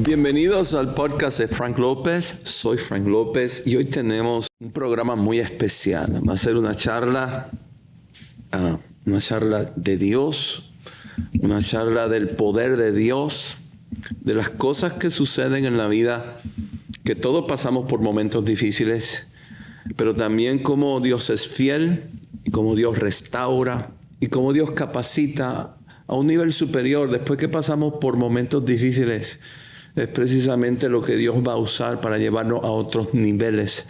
Bienvenidos al podcast de Frank López. Soy Frank López y hoy tenemos un programa muy especial. Va a ser una charla de Dios, una charla del poder de Dios, de las cosas que suceden en la vida, que todos pasamos por momentos difíciles, pero también cómo Dios es fiel, y cómo Dios restaura y cómo Dios capacita a un nivel superior después que pasamos por momentos difíciles. Es precisamente lo que Dios va a usar para llevarnos a otros niveles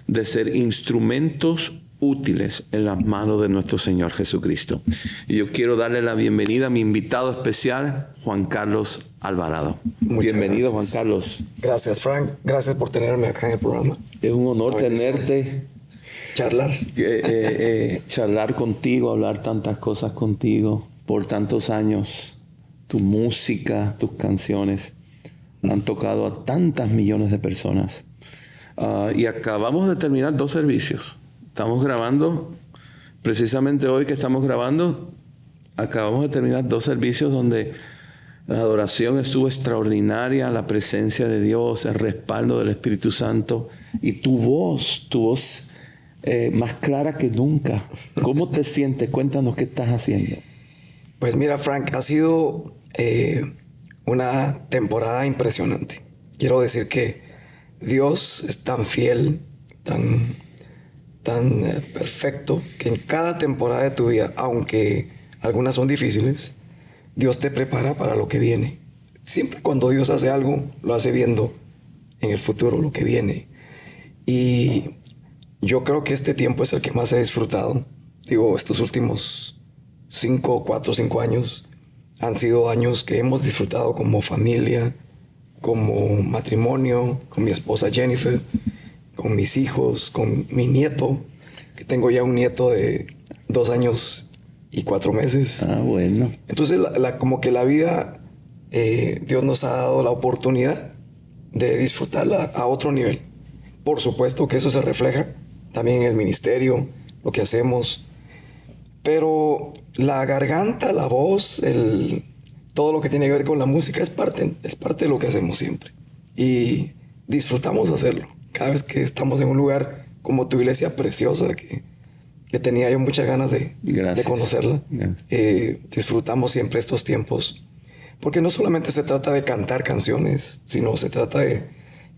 de ser instrumentos útiles en las manos de nuestro Señor Jesucristo. Y yo quiero darle la bienvenida a mi invitado especial, Juan Carlos Alvarado. Bienvenido, Juan Carlos. Gracias, Frank. Gracias por tenerme acá en el programa. Es un honor tenerte. Charlar. Charlar contigo, hablar tantas cosas contigo por tantos años. Tu música, tus canciones han tocado a tantas millones de personas. Y acabamos de terminar 2 servicios. Estamos grabando, precisamente hoy que estamos grabando, acabamos de terminar 2 servicios donde la adoración estuvo extraordinaria, la presencia de Dios, el respaldo del Espíritu Santo y tu voz más clara que nunca. ¿Cómo te sientes? Cuéntanos qué estás haciendo. Pues mira, Frank, ha sido una temporada impresionante. Quiero decir que Dios es tan fiel, tan perfecto, que en cada temporada de tu vida, aunque algunas son difíciles, Dios te prepara para lo que viene. Siempre cuando Dios hace algo, lo hace viendo en el futuro lo que viene. Y yo creo que este tiempo es el que más he disfrutado. Digo, estos últimos 4 o 5 años han sido años que hemos disfrutado como familia, como matrimonio, con mi esposa Jennifer, con mis hijos, con mi nieto, que tengo ya un nieto de 2 años y 4 meses. Ah, bueno. Entonces, como que la vida, Dios nos ha dado la oportunidad de disfrutarla a otro nivel. Por supuesto que eso se refleja también en el ministerio, lo que hacemos. Pero la garganta, la voz, todo lo que tiene que ver con la música es parte de lo que hacemos siempre. Y disfrutamos hacerlo. Cada vez que estamos en un lugar como tu iglesia preciosa, que tenía yo muchas ganas de conocerla, disfrutamos siempre estos tiempos. Porque no solamente se trata de cantar canciones, sino se trata de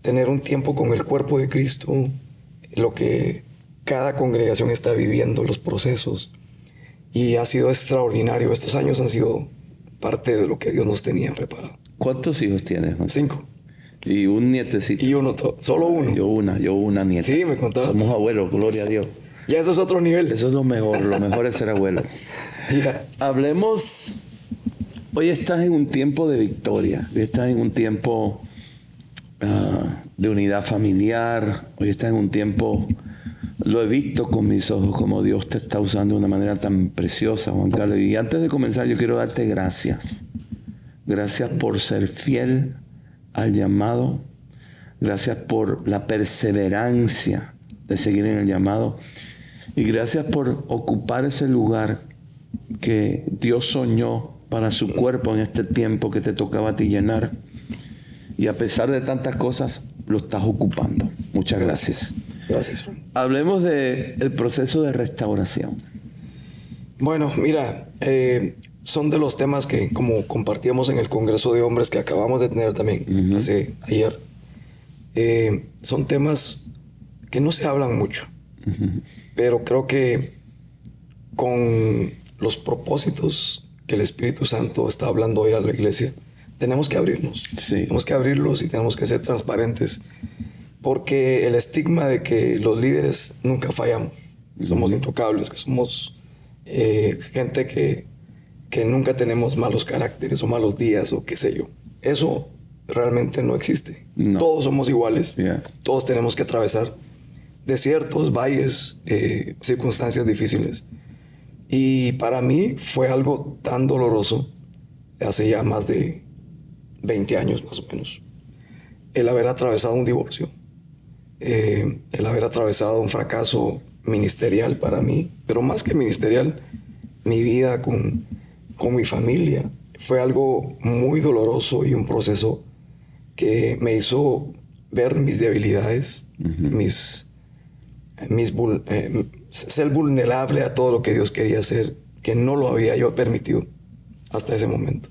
tener un tiempo con el cuerpo de Cristo, lo que cada congregación está viviendo, los procesos. Y ha sido extraordinario. Estos años han sido parte de lo que Dios nos tenía preparado. ¿Cuántos hijos tienes, Juan? 5. Y un nietecito. Y uno, solo uno. Yo una nieta. Sí, me contabas. Somos abuelos, gloria a Dios. Ya eso es otro nivel. Eso es lo mejor es ser abuelo. Yeah. Hablemos, hoy estás en un tiempo de victoria, hoy estás en un tiempo de unidad familiar, hoy estás en un tiempo, lo he visto con mis ojos, como Dios te está usando de una manera tan preciosa, Juan Carlos. Y antes de comenzar, yo quiero darte gracias. Gracias por ser fiel al llamado. Gracias por la perseverancia de seguir en el llamado. Y gracias por ocupar ese lugar que Dios soñó para su cuerpo en este tiempo que te tocaba a ti llenar. Y a pesar de tantas cosas, lo estás ocupando. Muchas gracias. Gracias, Frank. Hablemos del proceso de restauración. Bueno, mira, son de los temas que, como compartíamos en el Congreso de Hombres que acabamos de tener también ayer, son temas que no se hablan mucho. Pero creo que con los propósitos que el Espíritu Santo está hablando hoy a la iglesia, tenemos que abrirnos. Sí. Tenemos que abrirlos y tenemos que ser transparentes. Porque el estigma de que los líderes nunca fallamos, somos intocables, que somos gente que nunca tenemos malos caracteres o malos días o qué sé yo. Eso realmente no existe. No. Todos somos iguales. Yeah. Todos tenemos que atravesar desiertos, valles, circunstancias difíciles. Y para mí fue algo tan doloroso, hace ya más de 20 años más o menos, el haber atravesado un divorcio, el haber atravesado un fracaso ministerial para mí, pero más que ministerial, mi vida con mi familia. Fue algo muy doloroso y un proceso que me hizo ver mis debilidades, ser vulnerable a todo lo que Dios quería hacer, que no lo había yo permitido hasta ese momento.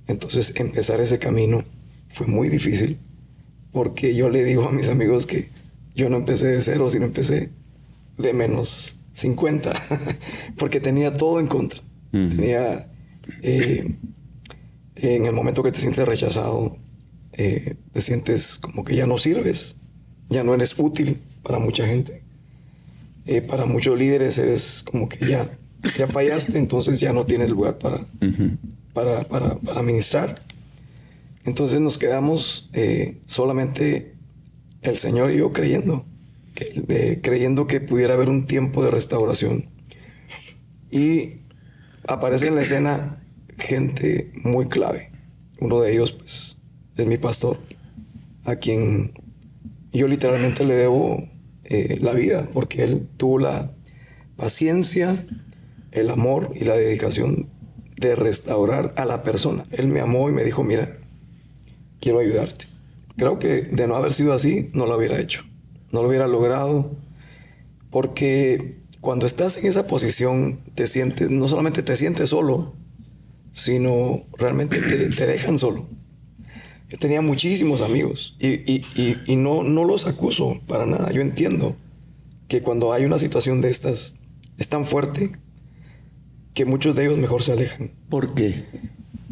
Entonces, empezar ese camino fue muy difícil, porque yo le digo a mis amigos que yo no empecé de cero, sino empecé de menos 50, porque tenía todo en contra. Tenía, en el momento que te sientes rechazado, te sientes como que ya no sirves, ya no eres útil para mucha gente. Para muchos líderes eres como que ya fallaste, entonces ya no tienes lugar para ministrar. Entonces nos quedamos solamente el Señor y yo creyendo que pudiera haber un tiempo de restauración. Y aparece en la escena gente muy clave. Uno de ellos, pues, es mi pastor, a quien yo literalmente le debo la vida, porque él tuvo la paciencia, el amor y la dedicación de restaurar a la persona. Él me amó y me dijo, mira, quiero ayudarte. Creo que de no haber sido así, no lo hubiera hecho. No lo hubiera logrado, porque cuando estás en esa posición, no solamente te sientes solo, sino realmente te dejan solo. Yo tenía muchísimos amigos y no los acuso para nada. Yo entiendo que cuando hay una situación de estas, es tan fuerte que muchos de ellos mejor se alejan. ¿Por qué?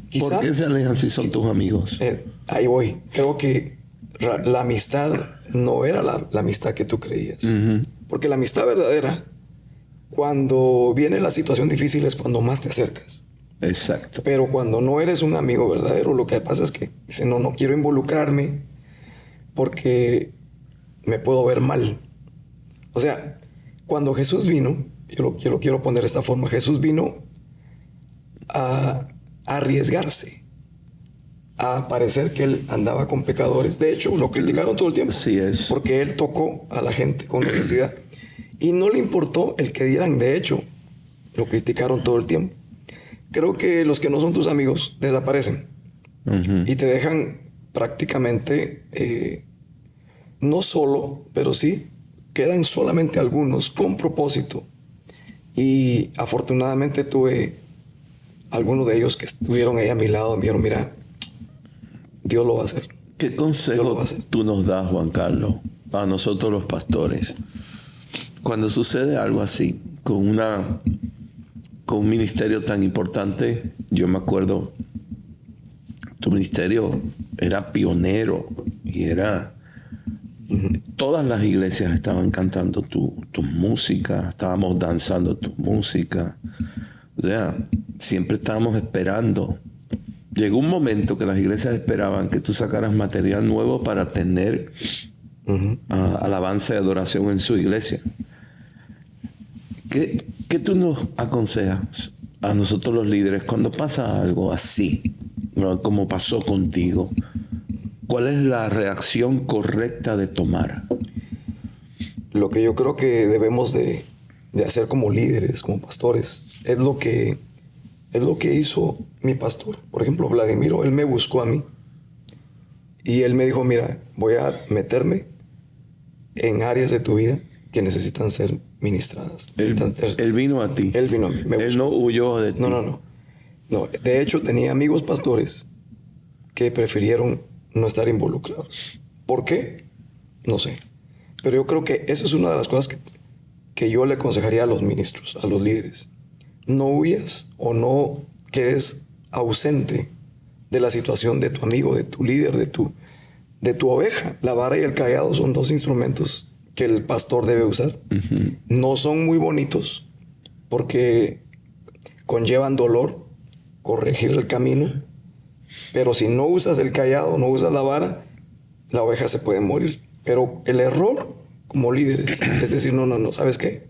Quizá, ¿por qué se alejan si son tus amigos? Ahí voy. Creo que la amistad no era la amistad que tú creías. Porque la amistad verdadera, cuando viene la situación difícil, es cuando más te acercas. Exacto. Pero cuando no eres un amigo verdadero, lo que pasa es que dice, no quiero involucrarme porque me puedo ver mal. O sea, cuando Jesús vino, yo lo quiero poner de esta forma, Jesús vino a arriesgarse, a parecer que él andaba con pecadores. De hecho, lo criticaron todo el tiempo. Así es. Porque él tocó a la gente con necesidad. Y no le importó el que dieran. De hecho, lo criticaron todo el tiempo. Creo que los que no son tus amigos desaparecen. Y te dejan prácticamente, no solo, pero sí, quedan solamente algunos con propósito. Y afortunadamente tuve algunos de ellos que estuvieron ahí a mi lado. Me dijeron, mira, Dios lo va a hacer. ¿Qué consejo tú nos das, Juan Carlos, a nosotros los pastores? Cuando sucede algo así, con un ministerio tan importante, yo me acuerdo, tu ministerio era pionero y era... Todas las iglesias estaban cantando tu música, estábamos danzando tu música. O sea, siempre estábamos esperando. Llegó un momento que las iglesias esperaban que tú sacaras material nuevo para tener alabanza y adoración en su iglesia. ¿Qué tú nos aconsejas a nosotros los líderes cuando pasa algo así, ¿no? Como pasó contigo? ¿Cuál es la reacción correcta de tomar? Lo que yo creo que debemos de hacer como líderes, como pastores, es lo que hizo mi pastor. Por ejemplo, Vladimiro, él me buscó a mí y él me dijo, mira, voy a meterme en áreas de tu vida que necesitan ser ministradas. Él vino a ti. Él vino a mí. Él no huyó de ti. No, de hecho, tenía amigos pastores que prefirieron no estar involucrados. ¿Por qué? No sé. Pero yo creo que esa es una de las cosas que yo le aconsejaría a los ministros, a los líderes. No huyas o no quedes ausente de la situación de tu amigo, de tu líder, de tu oveja. La vara y el cayado son dos instrumentos que el pastor debe usar. No son muy bonitos porque conllevan dolor, corregir el camino, pero si no usas el cayado, no usas la vara, la oveja se puede morir. Pero el error como líderes es decir, no, ¿sabes qué?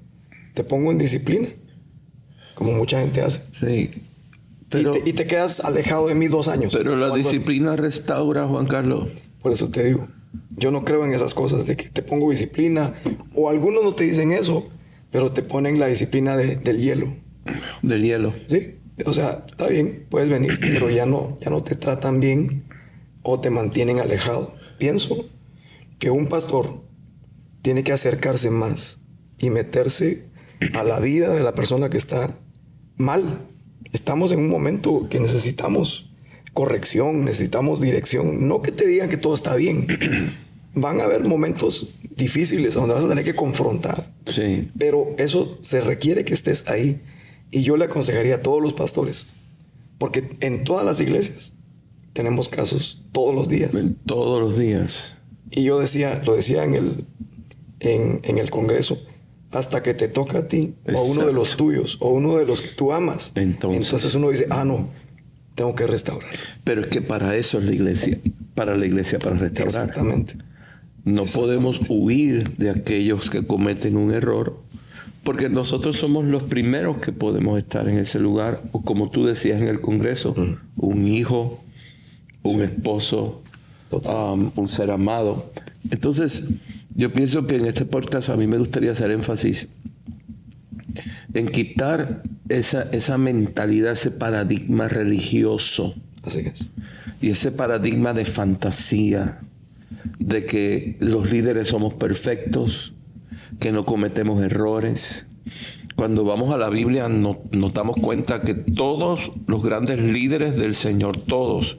Te pongo en disciplina, como mucha gente hace. Sí. Pero, y te quedas alejado de mí 2 años. Pero la disciplina restaura, Juan Carlos. Por eso te digo, yo no creo en esas cosas de que te pongo disciplina, o algunos no te dicen eso, pero te ponen la disciplina del hielo. Del hielo. Sí, o sea, está bien, puedes venir, pero ya no te tratan bien o te mantienen alejado. Pienso que un pastor tiene que acercarse más y meterse a la vida de la persona que está mal. Estamos en un momento que necesitamos corrección, necesitamos dirección. No que te digan que todo está bien. Van a haber momentos difíciles donde vas a tener que confrontar. Sí. Pero eso se requiere que estés ahí. Y yo le aconsejaría a todos los pastores, porque en todas las iglesias tenemos casos todos los días. Todos los días. Y yo lo decía en el Congreso, hasta que te toca a ti, o a uno de los tuyos, o uno de los que tú amas. Entonces uno dice, no, tengo que restaurar. Pero es que para eso es la iglesia, para restaurar. Exactamente. No podemos huir de aquellos que cometen un error, porque nosotros somos los primeros que podemos estar en ese lugar, o como tú decías en el Congreso, un hijo, un esposo, un ser amado. Entonces, yo pienso que en este podcast a mí me gustaría hacer énfasis en quitar esa mentalidad, ese paradigma religioso. Así es. Y ese paradigma de fantasía, de que los líderes somos perfectos, que no cometemos errores. Cuando vamos a la Biblia nos damos cuenta que todos los grandes líderes del Señor, todos,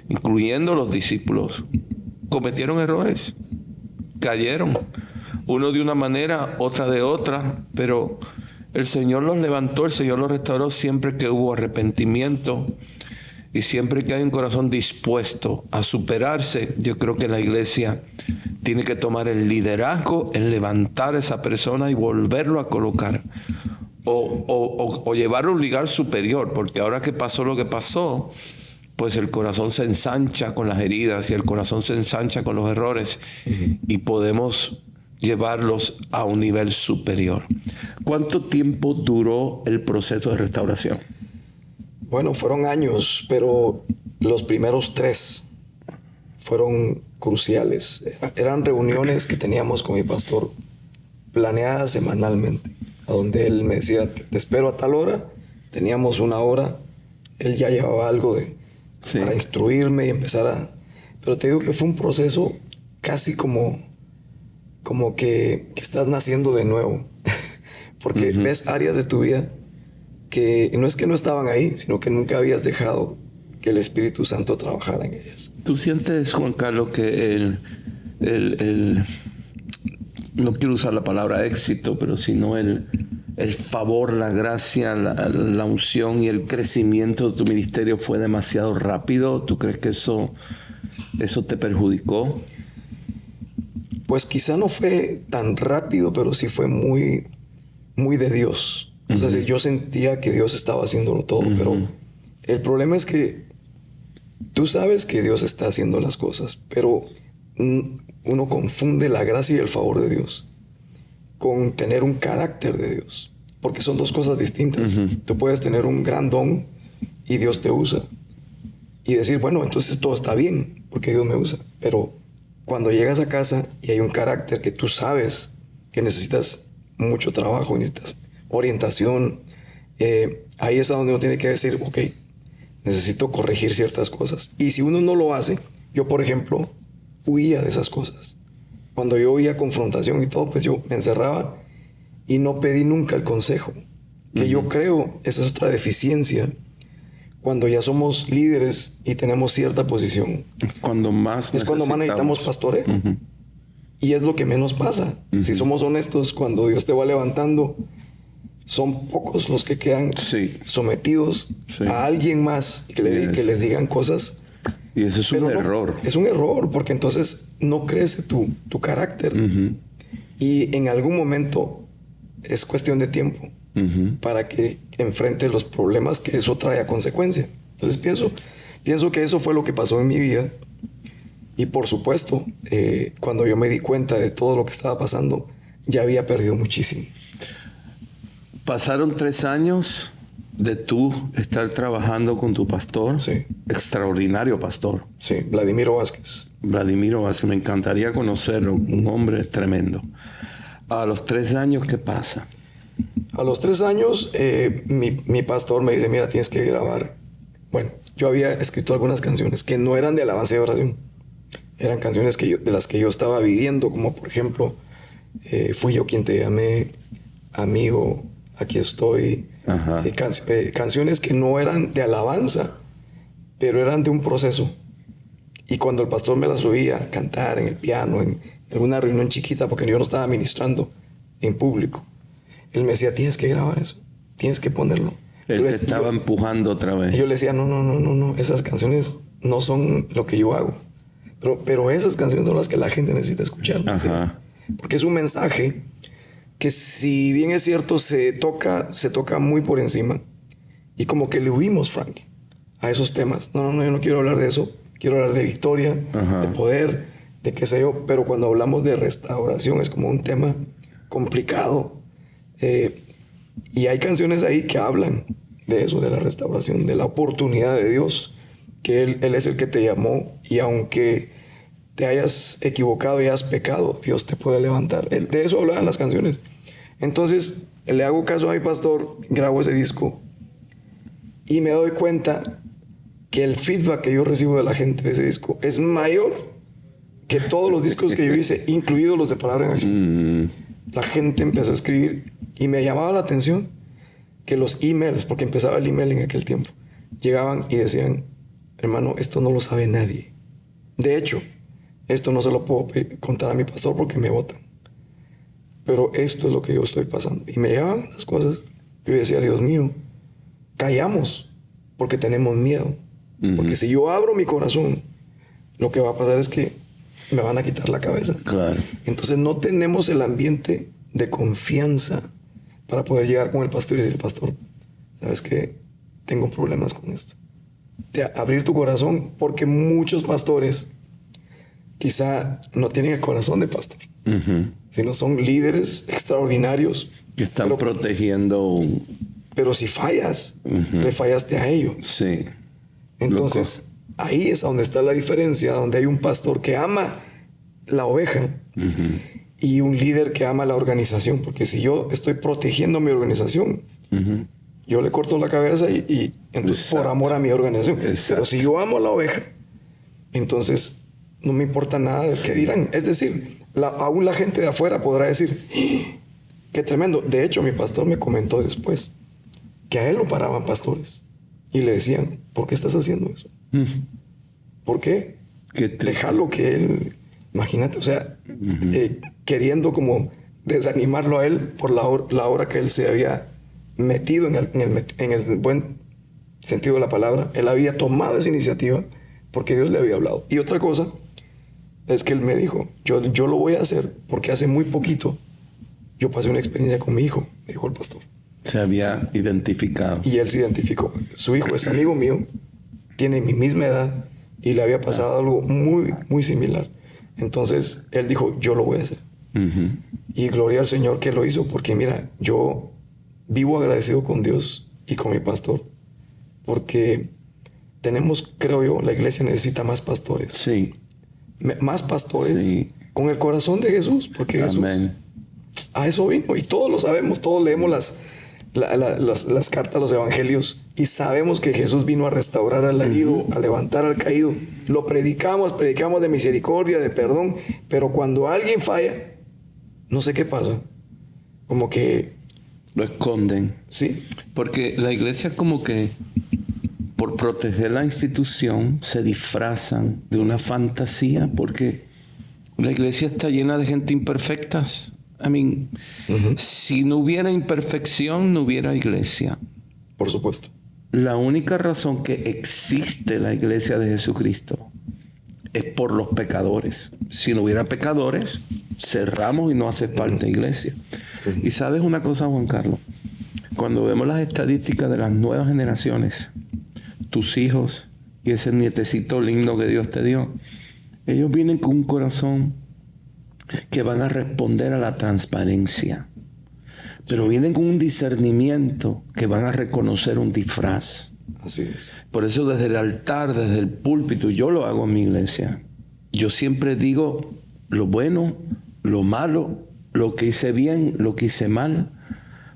incluyendo los discípulos, cometieron errores, cayeron, uno de una manera, otra de otra, pero el Señor los levantó, el Señor los restauró siempre que hubo arrepentimiento y siempre que hay un corazón dispuesto a superarse. Yo creo que la iglesia tiene que tomar el liderazgo en levantar a esa persona y volverlo a colocar o llevarlo a un lugar superior, porque ahora que pasó lo que pasó, pues el corazón se ensancha con las heridas y el corazón se ensancha con los errores y podemos llevarlos a un nivel superior. ¿Cuánto tiempo duró el proceso de restauración? Bueno, fueron años, pero los primeros 3 fueron cruciales. Eran reuniones que teníamos con mi pastor planeadas semanalmente, a donde él me decía, te espero a tal hora. Teníamos 1 hora. Él ya llevaba algo para instruirme y empezar a... Pero te digo que fue un proceso casi como que estás naciendo de nuevo. Porque ves áreas de tu vida que no es que no estaban ahí, sino que nunca habías dejado que el Espíritu Santo trabajara en ellas. ¿Tú sientes, Juan Carlos, que no quiero usar la palabra éxito, pero sino el favor, la gracia, la unción y el crecimiento de tu ministerio fue demasiado rápido? ¿Tú crees que eso te perjudicó? Pues quizá no fue tan rápido, pero sí fue muy, muy de Dios. O sea, yo sentía que Dios estaba haciéndolo todo, pero el problema es que tú sabes que Dios está haciendo las cosas, pero uno confunde la gracia y el favor de Dios con tener un carácter de Dios, porque son 2 cosas distintas. Tú puedes tener un gran don y Dios te usa y decir, bueno, entonces todo está bien porque Dios me usa, pero cuando llegas a casa y hay un carácter que tú sabes que necesitas mucho trabajo, necesitas orientación, ahí es donde uno tiene que decir, ok, necesito corregir ciertas cosas. Y si uno no lo hace, yo por ejemplo huía de esas cosas. Cuando yo oía confrontación y todo, pues yo me encerraba y no pedí nunca el consejo. Que yo creo, esa es otra deficiencia. Cuando ya somos líderes y tenemos cierta posición, cuando más necesitamos pastoreo. Y es lo que menos pasa. Si somos honestos, cuando Dios te va levantando, son pocos los que quedan sometidos a alguien más que les digan cosas. Y eso es un error. Es un error, porque entonces no crece tu carácter. Y en algún momento es cuestión de tiempo para que enfrente los problemas que eso trae a consecuencia. Entonces pienso que eso fue lo que pasó en mi vida. Y por supuesto, cuando yo me di cuenta de todo lo que estaba pasando, ya había perdido muchísimo. Pasaron 3 años de tú estar trabajando con tu pastor. Sí. Extraordinario pastor. Sí, Vladimiro Vázquez. Vladimiro Vázquez, me encantaría conocerlo, un hombre tremendo. A los 3 años, ¿qué pasa? A los 3 años, mi pastor me dice, mira, tienes que grabar Bueno, yo había escrito algunas canciones que no eran de alabanza y oración. Eran canciones de las que yo estaba viviendo, como por ejemplo, Fui yo quien te llamé, Amigo, aquí estoy. Canciones que no eran de alabanza, pero eran de un proceso. Y cuando el pastor me las oía cantar en el piano, en alguna reunión chiquita, porque yo no estaba ministrando en público, él me decía, tienes que grabar eso, tienes que ponerlo. Él te estaba empujando otra vez. Y yo le decía, no, esas canciones no son lo que yo hago. Pero esas canciones son las que la gente necesita escuchar. ¿Sí? Porque es un mensaje que, si bien es cierto, se toca muy por encima. Y como que le huimos, Frank, a esos temas. No, yo no quiero hablar de eso. Quiero hablar de victoria, de poder, de qué sé yo. Pero cuando hablamos de restauración es como un tema complicado. Y hay canciones ahí que hablan de eso, de la restauración, de la oportunidad de Dios, que Él es el que te llamó, y aunque te hayas equivocado y hayas pecado, Dios te puede levantar. De eso hablaban las canciones. Entonces, le hago caso a mi pastor, grabo ese disco y me doy cuenta que el feedback que yo recibo de la gente de ese disco es mayor que todos los discos que yo hice, incluidos los de Palabra en Acción. La gente empezó a escribir y me llamaba la atención que los emails, porque empezaba el email en aquel tiempo, llegaban y decían, hermano, esto no lo sabe nadie. De hecho, esto no se lo puedo contar a mi pastor porque me votan. Pero esto es lo que yo estoy pasando. Y me llegaban las cosas que yo decía, Dios mío, callamos porque tenemos miedo. Porque si yo abro mi corazón, lo que va a pasar es que me van a quitar la cabeza. Claro. Entonces no tenemos el ambiente de confianza para poder llegar con el pastor y decir, pastor, ¿sabes qué? Tengo problemas con esto. Abrir tu corazón, porque muchos pastores quizá no tienen el corazón de pastor, sino son líderes extraordinarios que están protegiendo. Pero si fallas, le fallaste a ellos. Sí. Entonces, ahí es donde está la diferencia, donde hay un pastor que ama la oveja y un líder que ama la organización. Porque si yo estoy protegiendo mi organización, yo le corto la cabeza y entonces, por amor a mi organización. Exacto. Pero si yo amo a la oveja, entonces no me importa nada de qué dirán. Es decir, aún la gente de afuera podrá decir, qué tremendo. De hecho, mi pastor me comentó después que a él lo paraban pastores y le decían, ¿por qué estás haciendo eso? ¿Por qué? Déjalo que él, imagínate, o sea, queriendo como desanimarlo a él por la hora que él se había metido en el buen sentido de la palabra. Él había tomado esa iniciativa porque Dios le había hablado. Y otra cosa es que él me dijo, yo lo voy a hacer porque hace muy poquito yo pasé una experiencia con mi hijo, me dijo el pastor. Se había identificado. Y él se identificó. Su hijo es amigo mío, tiene mi misma edad y le había pasado algo muy, muy similar. Entonces él dijo, yo lo voy a hacer. Y gloria al Señor que lo hizo, porque mira, yo vivo agradecido con Dios y con mi pastor, porque tenemos, creo yo, la iglesia necesita más pastores. Sí. Más pastores con el corazón de Jesús, porque Jesús a eso vino. Y todos lo sabemos, todos leemos las cartas, los evangelios, y sabemos que Jesús vino a restaurar al herido, a levantar al caído. Lo predicamos de misericordia, de perdón, pero cuando alguien falla, no sé qué pasa, como que lo esconden. Sí. Porque la iglesia, como que por proteger la institución, se disfrazan de una fantasía, porque la iglesia está llena de gente imperfectas. Si no hubiera imperfección, no hubiera iglesia. Por supuesto. La única razón que existe la iglesia de Jesucristo es por los pecadores. Si no hubiera pecadores, cerramos y no hace parte de iglesia. Y sabes una cosa, Juan Carlos, cuando vemos las estadísticas de las nuevas generaciones, tus hijos y ese nietecito lindo que Dios te dio, ellos vienen con un corazón que van a responder a la transparencia, pero vienen con un discernimiento que van a reconocer un disfraz. Así es. Por eso desde el altar, desde el púlpito, yo lo hago en mi iglesia. Yo siempre digo lo bueno, lo malo, lo que hice bien, lo que hice mal.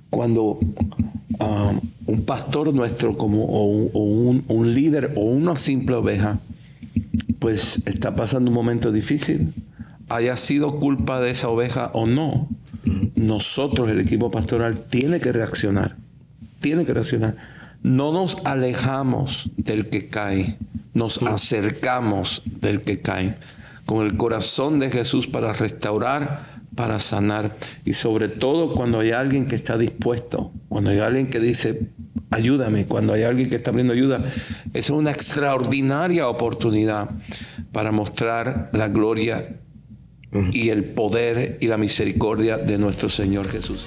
Cuando un pastor nuestro un líder o una simple oveja, pues está pasando un momento difícil, haya sido culpa de esa oveja o no, nosotros, el equipo pastoral, tiene que reaccionar. No nos alejamos del que cae, nos acercamos del que cae, con el corazón de Jesús para restaurar, para sanar. Y sobre todo cuando hay alguien que está dispuesto, cuando hay alguien que dice, ayúdame, cuando hay alguien que está abriendo ayuda, esa es una extraordinaria oportunidad para mostrar la gloria y el poder y la misericordia de nuestro Señor Jesús.